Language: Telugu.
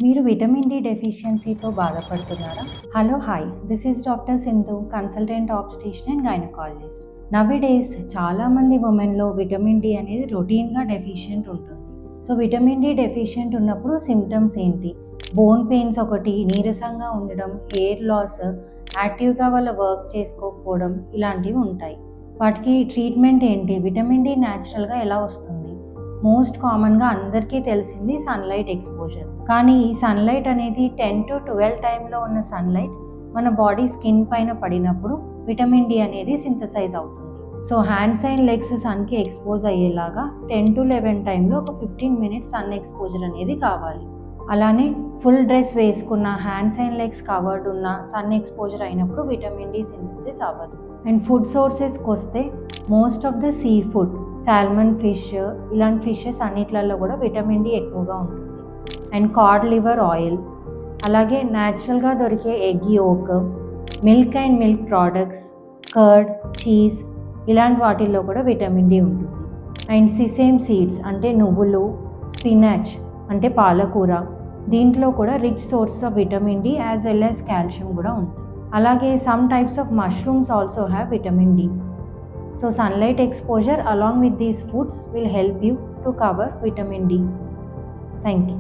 మీరు విటమిన్ డి డెఫిషియన్సీతో బాధపడుతున్నారా? Hello hi, this is doctor Sindhu, consultant obstetrician and gynaecologist. Nowadays చాలామంది ఉమెన్లో విటమిన్ డి అనేది రొటీన్గా డెఫిషియెంట్ ఉంటుంది. సో విటమిన్ డి డెఫిషియెంట్ ఉన్నప్పుడు సిమ్టమ్స్ ఏంటి? బోన్ పెయిన్స్ ఒకటి, నీరసంగా ఉండడం, హెయిర్ లాస్, యాక్టివ్గా వాళ్ళ వర్క్ చేసుకోకపోవడం ఇలాంటివి ఉంటాయి. వాటికి ట్రీట్మెంట్ ఏంటి? విటమిన్ డి న్యాచురల్గా ఎలా వస్తుంది? మోస్ట్ కామన్గా అందరికీ తెలిసింది సన్లైట్ ఎక్స్పోజర్. కానీ ఈ సన్లైట్ అనేది 10 to 12 టైంలో ఉన్న సన్లైట్ మన బాడీ స్కిన్ పైన పడినప్పుడు విటమిన్ డి అనేది సింథసైజ్ అవుతుంది. సో హ్యాండ్స్ అండ్ లెగ్స్ సన్కి ఎక్స్పోజ్ అయ్యేలాగా 10 to 11 టైంలో ఒక 15 మినిట్స్ సన్ ఎక్స్పోజర్ అనేది కావాలి. అలానే ఫుల్ డ్రెస్ వేసుకున్న, హ్యాండ్స్ అండ్ లెగ్స్ కవర్డ్ ఉన్న సన్ ఎక్స్పోజర్ అయినప్పుడు విటమిన్ డి సింథసిస్ అవ్వదు. అండ్ ఫుడ్ సోర్సెస్కి వస్తే most of the seafood, salmon fish, ఇలాంటి ఫిషెస్ అన్నిట్లలో కూడా విటమిన్ డి ఎక్కువగా ఉంటుంది. అండ్ కార్డ్ లివర్ ఆయిల్, అలాగే న్యాచురల్గా దొరికే egg yolk, milk and milk products, curd, cheese ఇలాంటి వాటిల్లో కూడా విటమిన్ డి ఉంటుంది. అండ్ సిసేమ్ సీడ్స్ అంటే నువ్వులు, స్పినాచ్ అంటే పాలకూర, దీంట్లో కూడా rich source of vitamin D as well as calcium కూడా ఉంటుంది. అలాగే some types of mushrooms also have vitamin D. So sunlight exposure along with these foods will help you to cover vitamin D. Thank you.